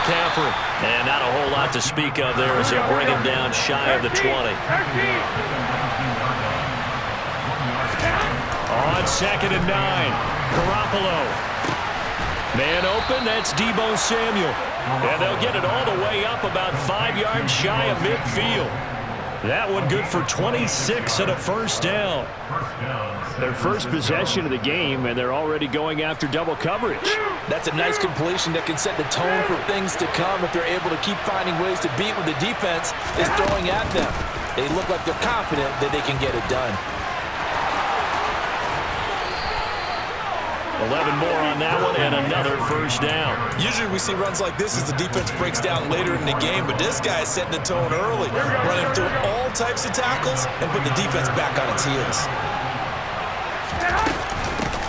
McCaffrey. And not a whole lot to speak of there as they bring him down shy of the 20. On 2nd and 9, Garoppolo. Man open, that's Deebo Samuel. And they'll get it all the way up about 5 yards shy of midfield. That one good for 26 and a first down. Their first possession of the game, and they're already going after double coverage. That's a nice completion that can set the tone for things to come if they're able to keep finding ways to beat what the defense is throwing at them. They look like they're confident that they can get it done. 11 more on that one and another first down. Usually we see runs like this as the defense breaks down later in the game, but this guy is setting the tone early, running through all types of tackles and put the defense back on its heels.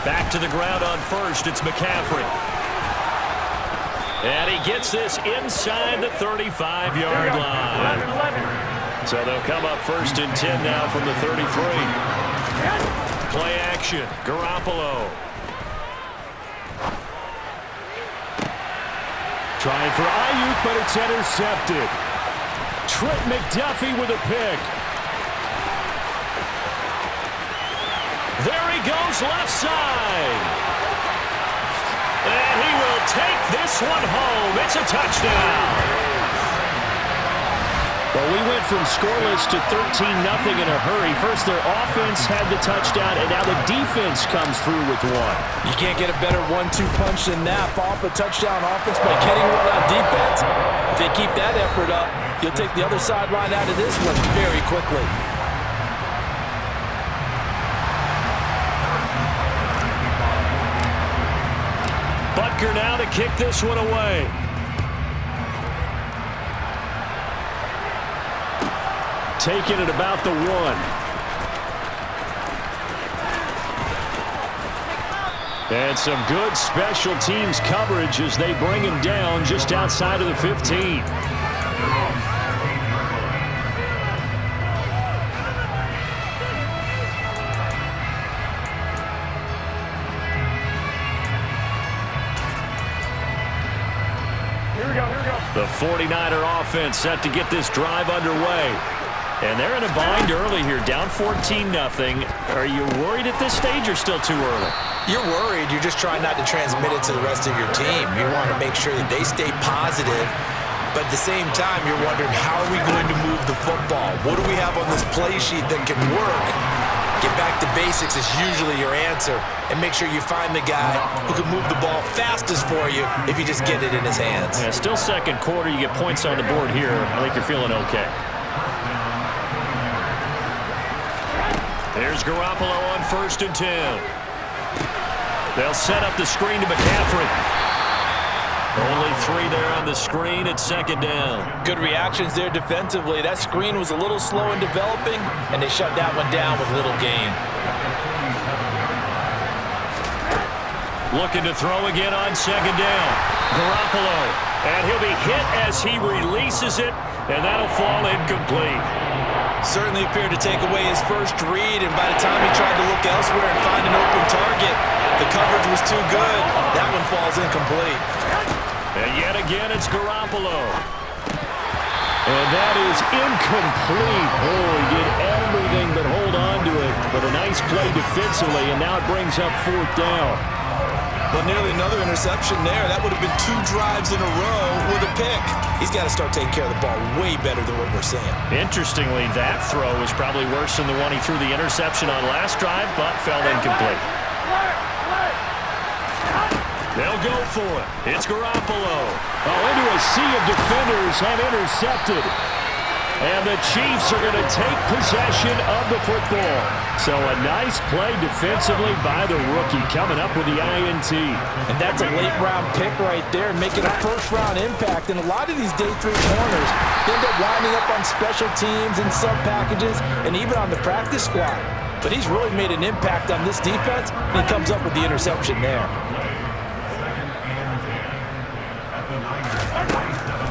Back to the ground on first, it's McCaffrey. And he gets this inside the 35-yard line. So they'll come up 1st and 10 now from the 33. Play action, Garoppolo. Trying for Ayuk, but it's intercepted. Trent McDuffie with a pick. There he goes left side. And he will take this one home. It's a touchdown. Well, we went from scoreless to 13-0 in a hurry. First, their offense had the touchdown, and now the defense comes through with one. You can't get a better 1-2 punch than that. Off a touchdown offense by getting one on defense. If they keep that effort up, you'll take the other sideline out of this one very quickly. Butker now to kick this one away. Taking it about the 1. And some good special teams coverage as they bring him down just outside of the 15. The 49er offense set to get this drive underway. And they're in a bind early here, down 14-0. Are you worried at this stage or still too early? You're worried. You're just trying not to transmit it to the rest of your team. You want to make sure that they stay positive. But at the same time, you're wondering, how are we going to move the football? What do we have on this play sheet that can work? Get back to basics is usually your answer. And make sure you find the guy who can move the ball fastest for you if you just get it in his hands. Yeah, still second quarter. You get points on the board here. I think you're feeling okay. There's Garoppolo on 1st and 10. They'll set up the screen to McCaffrey. Only 3 there on the screen at 2nd down. Good reactions there defensively. That screen was a little slow in developing, and they shut that one down with little gain. Looking to throw again on 2nd down. Garoppolo. And he'll be hit as he releases it, and that'll fall incomplete. Certainly appeared to take away his first read, and by the time he tried to look elsewhere and find an open target, the coverage was too good. That one falls incomplete. And yet again, it's Garoppolo. And that is incomplete. Oh, he did everything but hold on to it. But a nice play defensively, and now it brings up 4th down. Well, nearly another interception there. That would have been 2 drives in a row with a pick. He's got to start taking care of the ball way better than what we're seeing. Interestingly, that throw was probably worse than the one he threw the interception on last drive, but fell incomplete. They'll go for it. It's Garoppolo. Oh, into a sea of defenders and intercepted. And the Chiefs are going to take possession of the football. So a nice play defensively by the rookie coming up with the INT. And that's a late-round pick right there, making a first-round impact. And a lot of these day 3 corners end up winding up on special teams and sub-packages and even on the practice squad. But he's really made an impact on this defense, and he comes up with the interception there.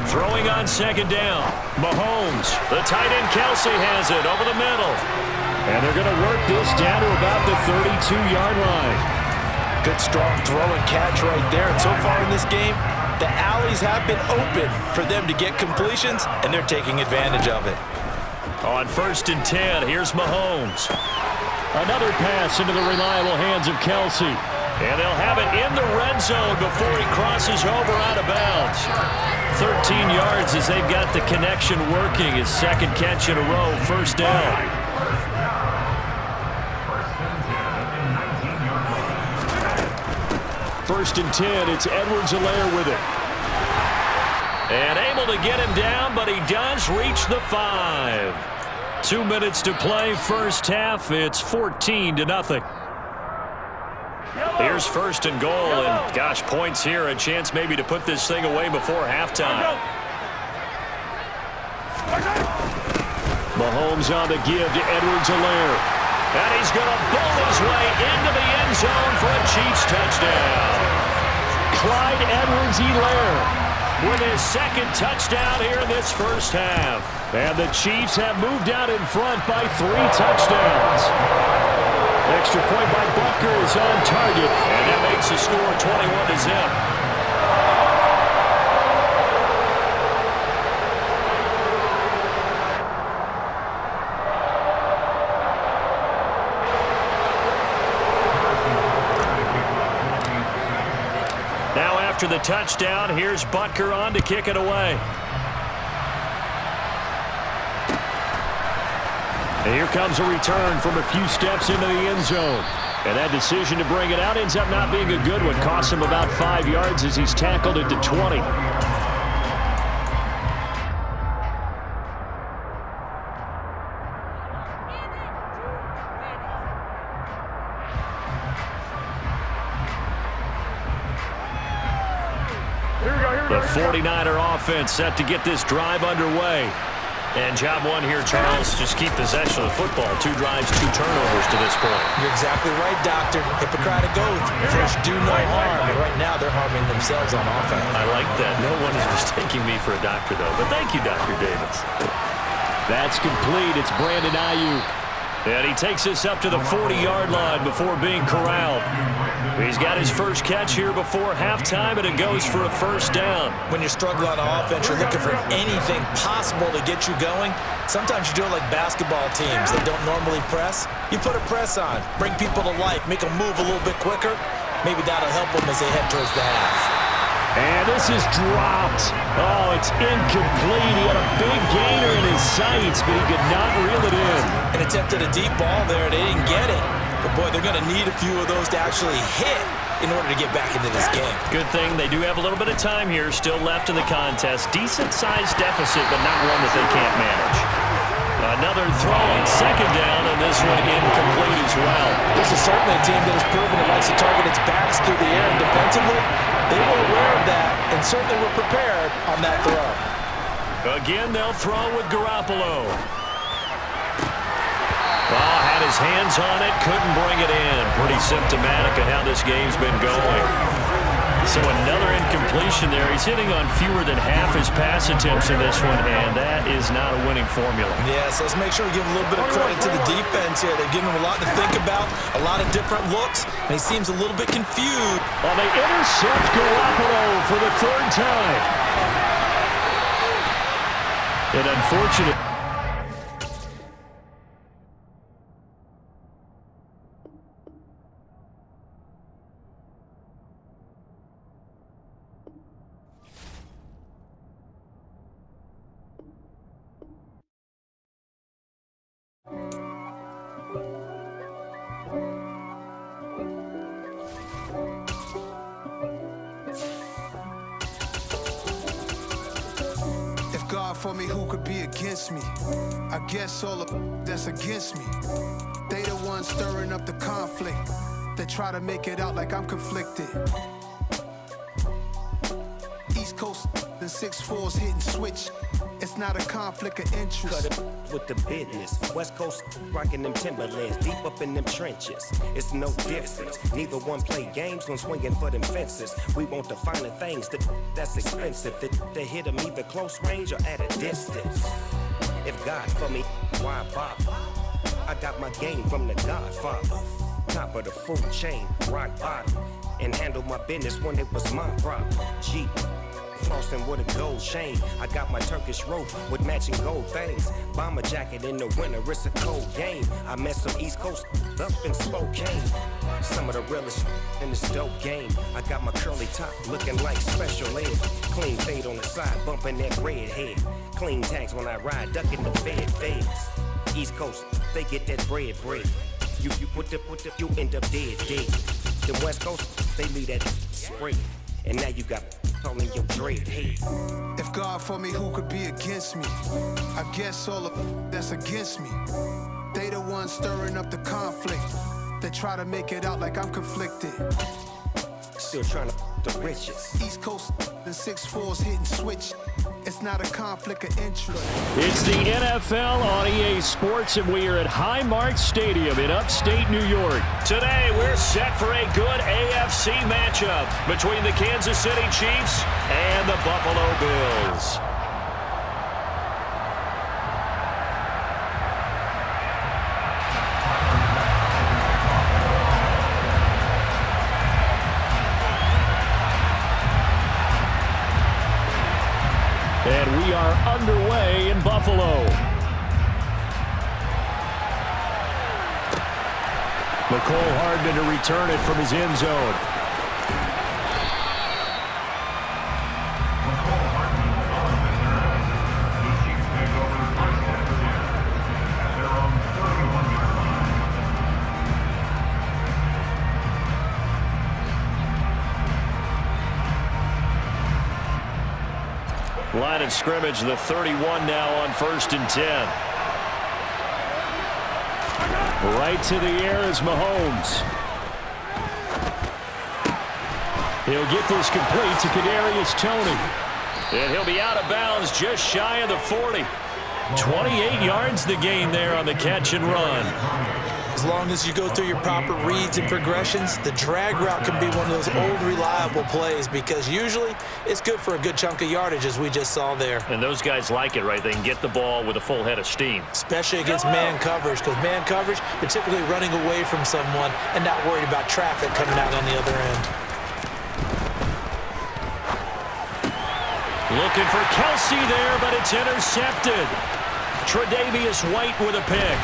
Throwing on 2nd down. Mahomes. The tight end Kelsey has it over the middle. And they're going to work this down to about the 32-yard line. Good strong throw and catch right there. And so far in this game, The alleys have been open for them to get completions, and they're taking advantage of it. On 1st and 10, here's Mahomes. Another pass into the reliable hands of Kelsey. And they'll have it in the red zone before he crosses over out of bounds. 13 yards as they've got the connection working. His second catch in a row, 1st down. 1st and 10, it's Edwards-Helaire with it. And able to get him down, but he does reach the 5. 2 minutes to play, first half. It's 14-0. Here's 1st and goal, and gosh, points here. A chance maybe to put this thing away before halftime. Mahomes on the give to Edwards-Helaire. And he's going to bowl his way into the end zone for a Chiefs touchdown. Clyde Edwards-Helaire with his second touchdown here in this first half. And the Chiefs have moved out in front by 3 touchdowns. Extra point by Butker is on target. And that makes the score 21-0. Now after the touchdown, here's Butker on to kick it away. And here comes a return from a few steps into the end zone. And that decision to bring it out ends up not being a good one. Costs him about 5 yards as he's tackled at the 20. The 49er offense set to get this drive underway. And job one here, Charles, just keep possession of the football. 2 drives, 2 turnovers to this point. You're exactly right, Doctor. Hippocratic oath. First, do no harm. And right now, they're harming themselves on offense. I like that. No one is mistaking me for a doctor, though. But thank you, Dr. Davis. That's complete. It's Brandon Ayuk. And he takes this up to the 40-yard line before being corralled. He's got his first catch here before halftime, and it goes for a 1st down. When you're struggling on offense, you're looking for anything possible to get you going. Sometimes you do it like basketball teams that don't normally press. You put a press on, bring people to life, make them move a little bit quicker. Maybe that'll help them as they head towards the half. And this is dropped. Oh, it's incomplete. He had a big gainer in his sights, but he could not reel it in. And attempted a deep ball there. They didn't get it. But, boy, they're going to need a few of those to actually hit in order to get back into this game. Good thing they do have a little bit of time here still left in the contest. Decent-sized deficit, but not one that they can't manage. Another throw on 2nd down, and this one incomplete as well. This is certainly a team that has proven it likes to target its backs through the air, and defensively, they were aware of that and certainly were prepared on that throw. Again, they'll throw with Garoppolo. Oh, had his hands on it, couldn't bring it in. Pretty symptomatic of how this game's been going. So another incompletion there. He's hitting on fewer than half his pass attempts in this one, and that is not a winning formula. Yes, let's make sure we give a little bit of credit to the defense here. They're giving him a lot to think about, a lot of different looks, and he seems a little bit confused. Well, they intercept Garoppolo for the 3rd time. An unfortunate. For me, who could be against me? I guess all of that's against me. They the ones stirring up the conflict. They try to make it out like I'm conflicted. East Coast and 6'4's hitting switch. It's not a conflict of interest. Cut it with the business. West Coast rocking them Timberlands, deep up in them trenches. It's no difference. Neither one play games when swinging for them fences. We want the finer things that's expensive. They hit them either close range or at a distance. If God for me, why bother? I got my game from the Godfather. Top of the food chain, rock bottom. And handle my business when it was my problem. G Flossing with a gold chain. I got my Turkish rope with matching gold things. Bomber jacket in the winter, it's a cold game. I met some East Coast up in Spokane. Some of the realest in this dope game. I got my curly top looking like special ed. Clean fade on the side, bumping that red head. Clean tags when I ride, ducking the feds. East Coast, they get that bread. You put the, you end up dead. The West Coast, they leave that spread. And now you got all in your dread head. If God for me, who could be against me? I guess all of that's against me. They the ones stirring up the conflict. They try to make it out like I'm conflicted. Still trying to the riches. East Coast, the 6'4s hitting switch. It's not a conflict of interest. It's the NFL on EA Sports, and we are at Highmark Stadium in upstate New York. Today, we're set for a good AFC matchup between the Kansas City Chiefs and the Buffalo Bills. And we are underway in Buffalo. McCole Hardman to return it from his end zone. Line of scrimmage, the 31 now on 1st and 10. Right to the air is Mahomes. He'll get this complete to Kadarius Toney. And he'll be out of bounds just shy of the 40. 28 yards the gain there on the catch and run. As long as you go through your proper reads and progressions, the drag route can be one of those old reliable plays because usually it's good for a good chunk of yardage, as we just saw there. And those guys like it, right? They can get the ball with a full head of steam. Especially against man coverage, because man coverage, you're typically running away from someone and not worried about traffic coming out on the other end. Looking for Kelsey there, but it's intercepted. Tre'Davious White with a pick.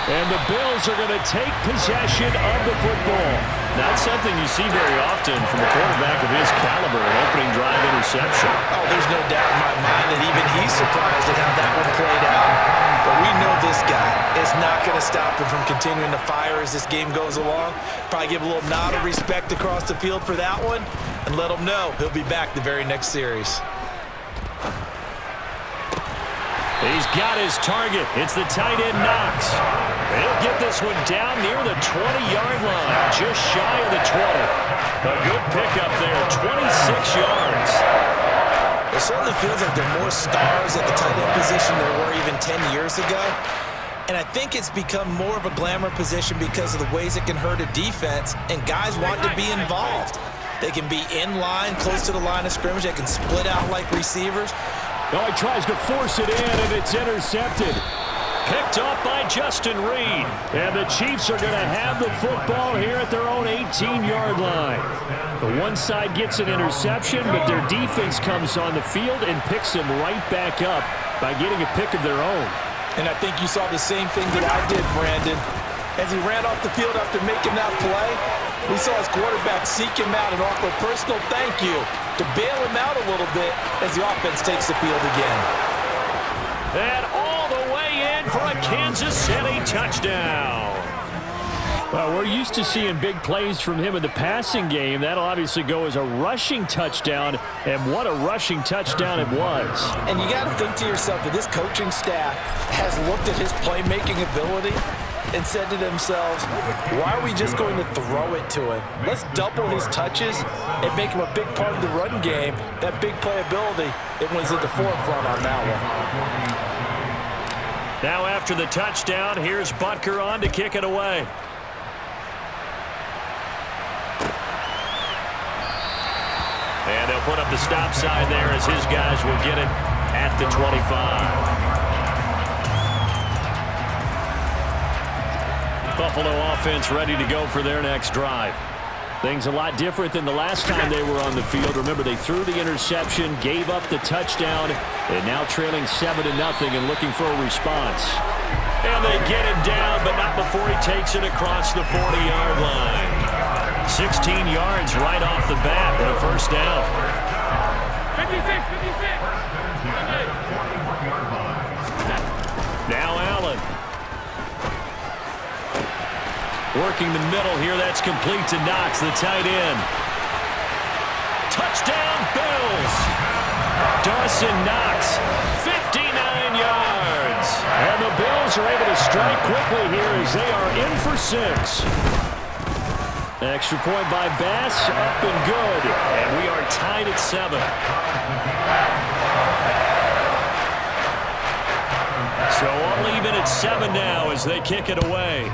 And the Bills are going to take possession of the football. Not something you see very often from a quarterback of his caliber, an opening drive interception. Oh, there's no doubt in my mind that even he's surprised at how that one played out. But we know this guy is not going to stop him from continuing to fire as this game goes along. Probably give a little nod of respect across the field for that one and let him know he'll be back the very next series. He's got his target. It's the tight end Knox. He'll get this one down near the 20-yard line, just shy of the 20. A good pickup there, 26 yards. It certainly feels like there are more stars at the tight end position than there were even 10 years ago. And I think it's become more of a glamour position because of the ways it can hurt a defense, and guys want to be involved. They can be in line, close to the line of scrimmage. They can split out like receivers. Oh, he tries to force it in, and it's intercepted. Picked off by Justin Reed. And the Chiefs are going to have the football here at their own 18-yard line. The one side gets an interception, but their defense comes on the field and picks them right back up by getting a pick of their own. And I think you saw the same thing that I did, Brandon. As he ran off the field after making that play, we saw his quarterback seek him out and offer a personal thank you to bail him out a little bit as the offense takes the field again. And all the way in for a Kansas City touchdown. Well, we're used to seeing big plays from him in the passing game. That'll obviously go as a rushing touchdown, and what a rushing touchdown it was. And you got to think to yourself that this coaching staff has looked at his playmaking ability and said to themselves, why are we just going to throw it to him? Let's double his touches and make him a big part of the run game. That big playability, it was at the forefront on that one. Now after the touchdown, here's Butker on to kick it away. And they'll put up the stop sign there as his guys will get it at the 25. Buffalo offense ready to go for their next drive. Things a lot different than the last time they were on the field. Remember, they threw the interception, gave up the touchdown, and now trailing 7-0 and looking for a response. And they get him down, but not before he takes it across the 40-yard line. 16 yards right off the bat and a first down. 56. Now Allen. Working the middle here. That's complete to Knox, the tight end. Touchdown, Bills. Dawson Knox, 59 yards. And the Bills are able to strike quickly here as they are in for 6. Extra point by Bass, up and good. And we are tied at 7. So all even at 7 now as they kick it away.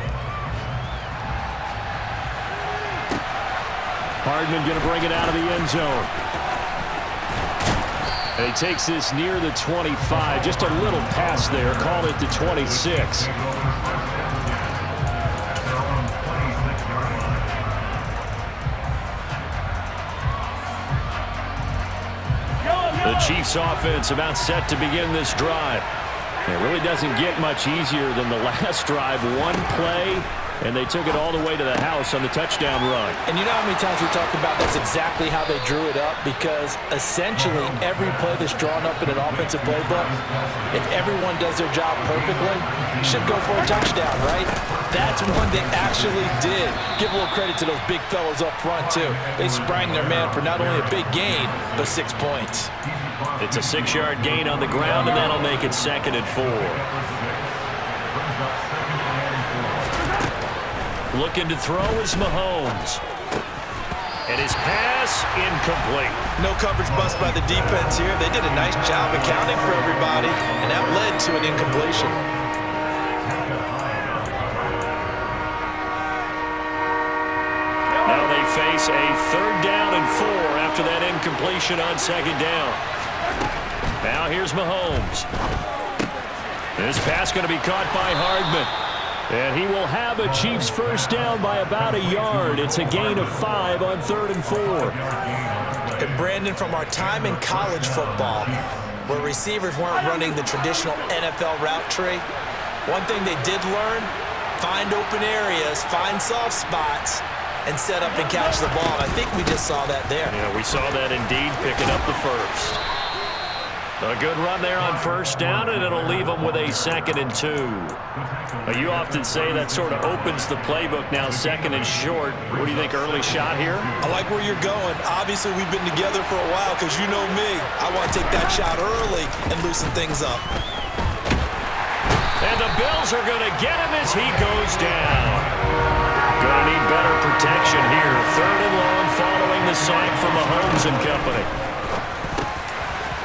Hardman going to bring it out of the end zone. And he takes this near the 25. Just a little pass there. Call it the 26. The Chiefs offense about set to begin this drive. It really doesn't get much easier than the last drive. One play, and they took it all the way to the house on the touchdown run. And you know how many times we talked about that's exactly how they drew it up, because essentially every play that's drawn up in an offensive playbook, if everyone does their job perfectly, should go for a touchdown, right? That's one they actually did. Give a little credit to those big fellows up front, too. They sprang their man for not only a big gain, but 6 points. It's a 6-yard gain on the ground, and that'll make it 2nd and 4. Looking to throw is Mahomes. And his pass incomplete. No coverage bust by the defense here. They did a nice job accounting for everybody, and that led to an incompletion. Now they face a 3rd down and 4 after that incompletion on 2nd down. Now here's Mahomes. This pass going to be caught by Hardman. And he will have a Chiefs first down by about a yard. It's a gain of 5 on 3rd and 4. And Brandon, from our time in college football, where receivers weren't running the traditional NFL route tree, one thing they did learn, find open areas, find soft spots, and set up and catch the ball. And I think we just saw that there. Yeah, we saw that indeed, picking up the first. A good run there on 1st down, and it'll leave them with a 2nd and 2. You often say that sort of opens the playbook now, 2nd and short. What do you think, early shot here? I like where you're going. Obviously, we've been together for a while because you know me. I want to take that shot early and loosen things up. And the Bills are going to get him as he goes down. Going to need better protection here. 3rd and long following the sack from Mahomes and company.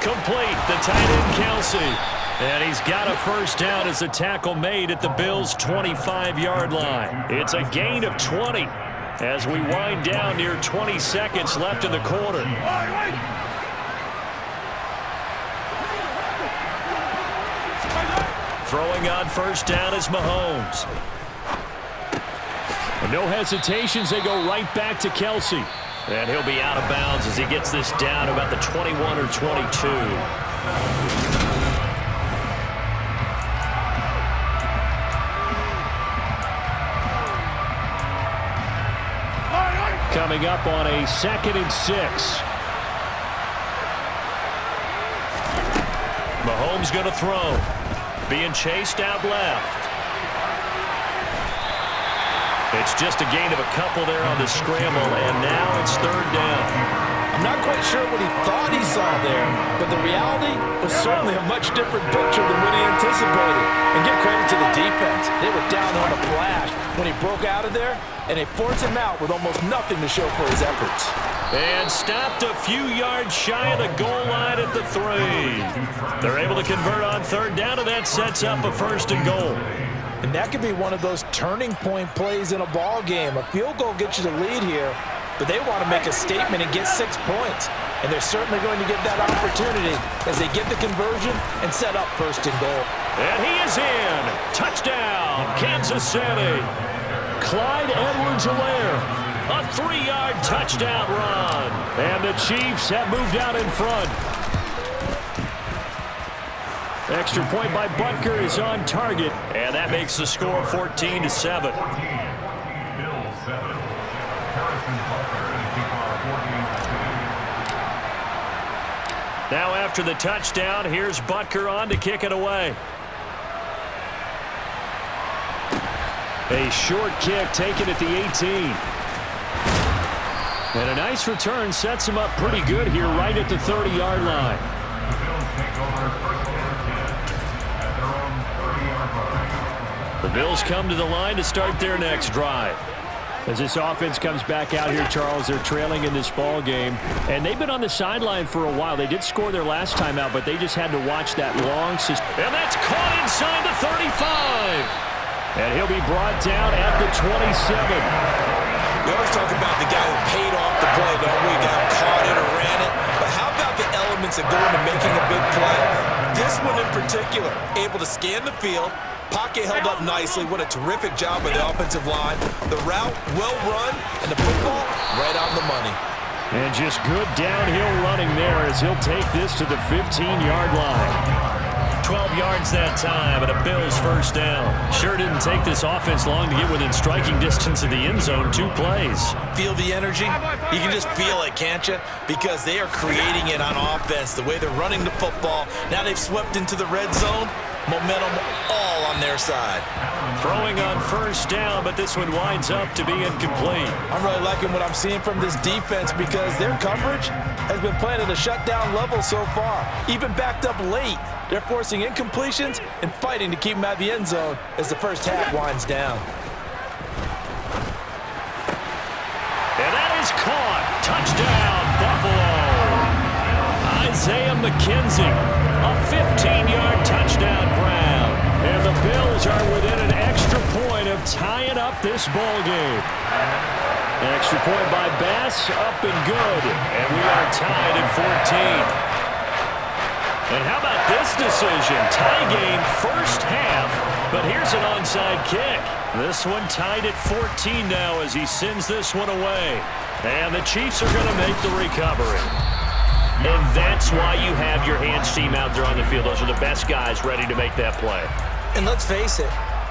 Complete, the tight end Kelsey. And he's got a first down as a tackle made at the Bills' 25-yard line. It's a gain of 20 as we wind down near 20 seconds left in the quarter. Throwing on 1st down is Mahomes. No hesitations, they go right back to Kelsey. And he'll be out of bounds as he gets this down about the 21 or 22. Coming up on a 2nd and 6. Mahomes going to throw. Being chased out left. It's just a gain of a couple there on the scramble, and now it's 3rd down. I'm not quite sure what he thought he saw there, but the reality was certainly a much different picture than what he anticipated. And give credit to the defense. They were down on a flash when he broke out of there, and they forced him out with almost nothing to show for his efforts. And stopped a few yards shy of the goal line at the 3. They're able to convert on 3rd down, and that sets up a 1st and goal. And that could be one of those turning point plays in a ball game. A field goal gets you the lead here, but they want to make a statement and get 6 points. And they're certainly going to get that opportunity as they get the conversion and set up 1st and goal. And he is in. Touchdown, Kansas City. Clyde Edwards-Helaire A 3-yard touchdown run. And the Chiefs have moved out in front. Extra point by Butker is on target. And that makes the score 14-7. Now after the touchdown, here's Butker on to kick it away. A short kick taken at the 18. And a nice return sets him up pretty good here right at the 30-yard line. The Bills come to the line to start their next drive. As this offense comes back out here, Charles, they're trailing in this ball game. And they've been on the sideline for a while. They did score their last time out, but they just had to watch that long system. And that's caught inside the 35. And he'll be brought down at the 27. We always talk about the guy who paid off the play, don't we? Got caught it or ran it. But how about the elements that go into making a big play? This one in particular, able to scan the field. Pocket held up nicely. What a terrific job by the offensive line. The route, well run, and the football right on the money. And just good downhill running there as he'll take this to the 15-yard line. 12 yards that time and a Bills first down. Sure didn't take this offense long to get within striking distance of the end zone. 2 plays. Feel the energy? You can just feel it, can't you? Because they are creating it on offense. The way they're running the football. Now they've swept into the red zone. Momentum all on their side. Throwing on first down, but this one winds up to be incomplete. I'm really liking what I'm seeing from this defense because their coverage has been playing at a shutdown level so far. Even backed up late. They're forcing incompletions and fighting to keep them out of the end zone as the first half winds down. And that is caught. Touchdown, Buffalo. Isaiah McKenzie, a 15-yard touchdown grab. And the Bills are within an extra point of tying up this ball game. An extra point by Bass, up and good. And we are tied at 14. And how about this decision? Tie game first half, but here's an onside kick. This one tied at 14 now as he sends this one away. And the Chiefs are going to make the recovery. And that's why you have your hands team out there on the field. Those are the best guys ready to make that play. And let's face it,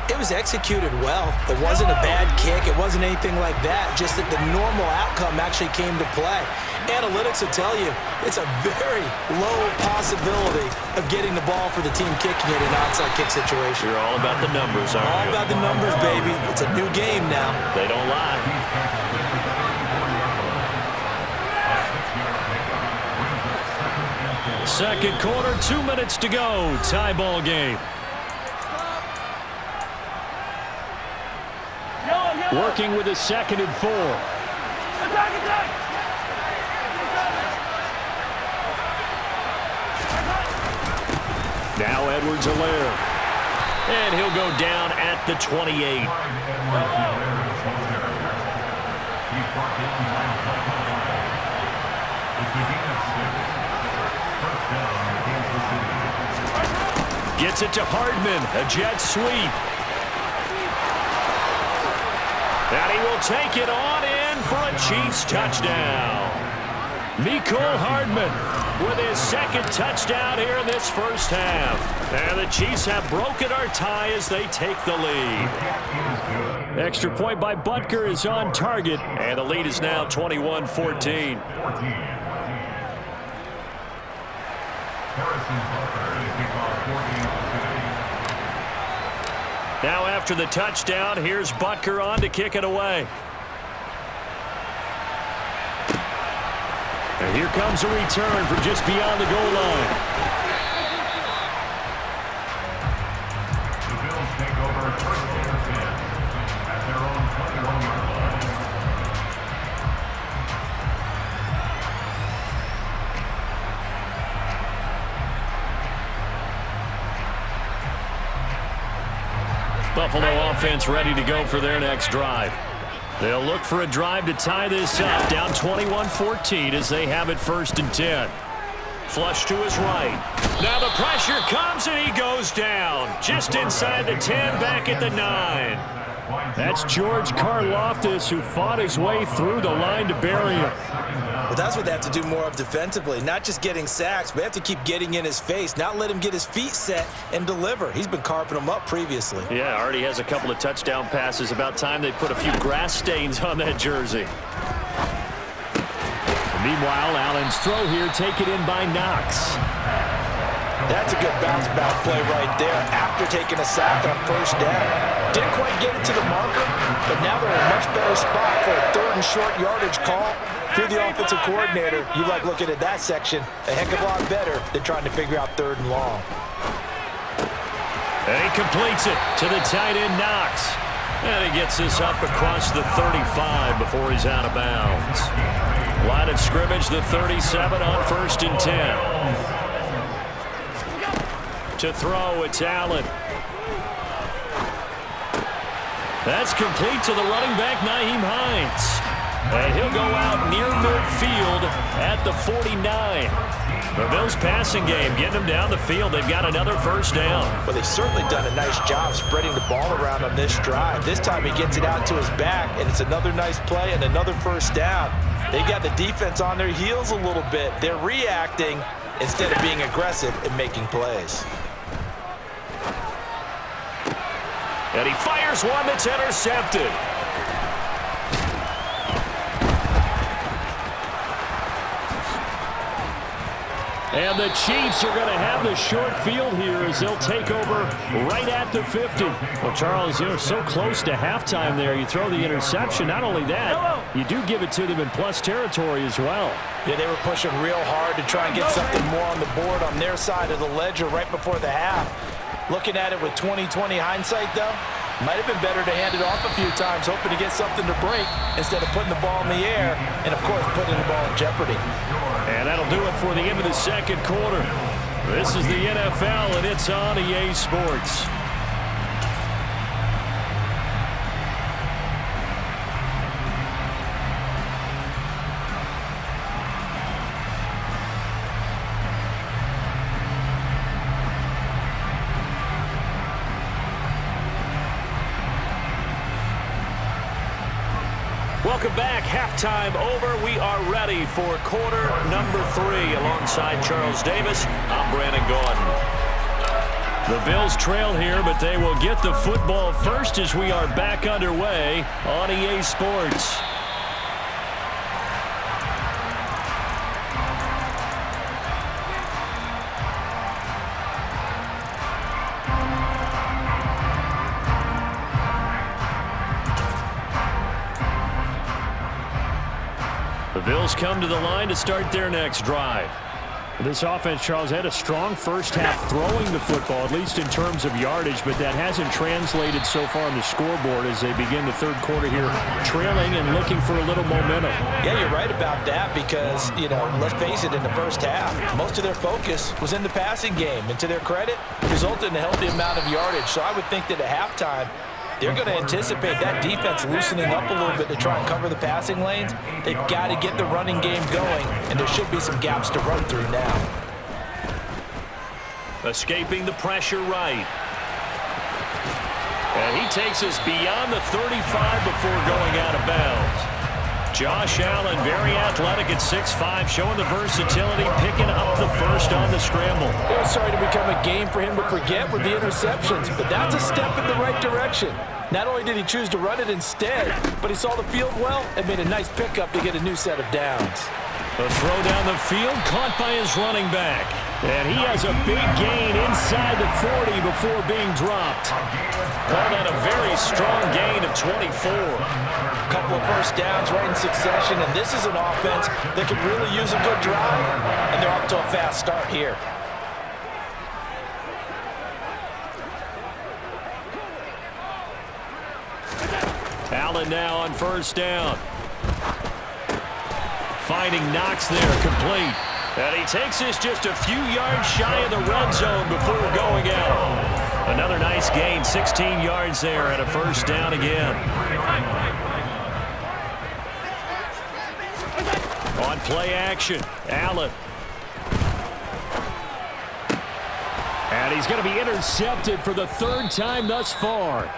it was executed well. It wasn't a bad kick. It wasn't anything like that. Just that the normal outcome actually came to play. Analytics will tell you it's a very low possibility of getting the ball for the team kicking it in an onside kick situation. You're all about the numbers, aren't you? All about the numbers, baby. It's a new game now. They don't lie. Second quarter, 2 minutes to go. Tie ball game. Working with a 2nd and 4. Now Edwards-Helaire. And he'll go down at the 28. Gets it to Hardman. A jet sweep. And he will take it on in for a Chiefs touchdown. Mecole Hardman with his 2nd touchdown here in this first half. And the Chiefs have broken our tie as they take the lead. Extra point by Butker is on target. And the lead is now 21-14. Now after the touchdown, here's Butker on to kick it away. And here comes a return from just beyond the goal line. The Bills take over first and 10 at their own 21-yard line. Buffalo offense ready to go for their next drive. They'll look for a drive to tie this up, down 21-14 as they have it 1st and 10. Flush to his right. Now the pressure comes and he goes down. Just inside the 10, back at the 9. That's George Karlaftis, who fought his way through the line to bury him. Well, that's what they have to do more of defensively, not just getting sacks, but they have to keep getting in his face, not let him get his feet set and deliver. He's been carving them up previously. Yeah, already has a couple of touchdown passes. About time they put a few grass stains on that jersey. Meanwhile, Allen's throw here taken in by Knox. That's a good bounce-back play right there after taking a sack on first down. Didn't quite get it to the marker, but now they're in a much better spot for a 3rd and short yardage call. If you're the offensive coordinator, you like looking at that section a heck of a lot better than trying to figure out 3rd and long. And he completes it to the tight end, Knox. And he gets this up across the 35 before he's out of bounds. Line of scrimmage, the 37 on 1st and 10. To throw, it's Allen. That's complete to the running back, Nyheim Hines. And he'll go out near midfield at the 49. The Bills' passing game getting them down the field. They've got another first down. Well, they've certainly done a nice job spreading the ball around on this drive. This time he gets it out to his back, and it's another nice play and another first down. They've got the defense on their heels a little bit. They're reacting instead of being aggressive and making plays. And he fires one that's intercepted. And the Chiefs are going to have the short field here as they'll take over right at the 50. Well, Charles, you're so close to halftime there. You throw the interception. Not only that, you do give it to them in plus territory as well. Yeah, they were pushing real hard to try and get something more on the board on their side of the ledger right before the half. Looking at it with 20/20 hindsight, though, might have been better to hand it off a few times, hoping to get something to break instead of putting the ball in the air and, of course, putting the ball in jeopardy. And that'll do it for the end of the second quarter. This is the NFL, and it's on EA Sports. Welcome back. Halftime over. We are ready for quarter number 3. Alongside Charles Davis, I'm Brandon Gaudin. The Bills trail here, but they will get the football first as we are back underway on EA Sports. The Bills come to the line to start their next drive. This offense, Charles, had a strong first half throwing the football, at least in terms of yardage, but that hasn't translated so far on the scoreboard as they begin the third quarter here, trailing and looking for a little momentum. Yeah, you're right about that because, let's face it, in the first half, most of their focus was in the passing game. And to their credit, resulted in a healthy amount of yardage. So I would think that at halftime, they're going to anticipate that defense loosening up a little bit to try and cover the passing lanes. They've got to get the running game going, and there should be some gaps to run through now. Escaping the pressure right. And he takes us beyond the 35 before going out of bounds. Josh Allen, very athletic at 6'5", showing the versatility, picking up the first on the scramble. It was starting to become a game for him to forget with the interceptions, but that's a step in the right direction. Not only did he choose to run it instead, but he saw the field well and made a nice pickup to get a new set of downs. A throw down the field, caught by his running back. And he has a big gain inside the 40 before being dropped. Called that a very strong gain of 24. A couple of first downs right in succession, and this is an offense that could really use a good drive, and they're off to a fast start here. Allen now on first down. Finding Knox there, complete. And he takes this just a few yards shy of the red zone before going out. Another nice gain, 16 yards there and a first down again. On play action, Allen. And he's going to be intercepted for the third time thus far.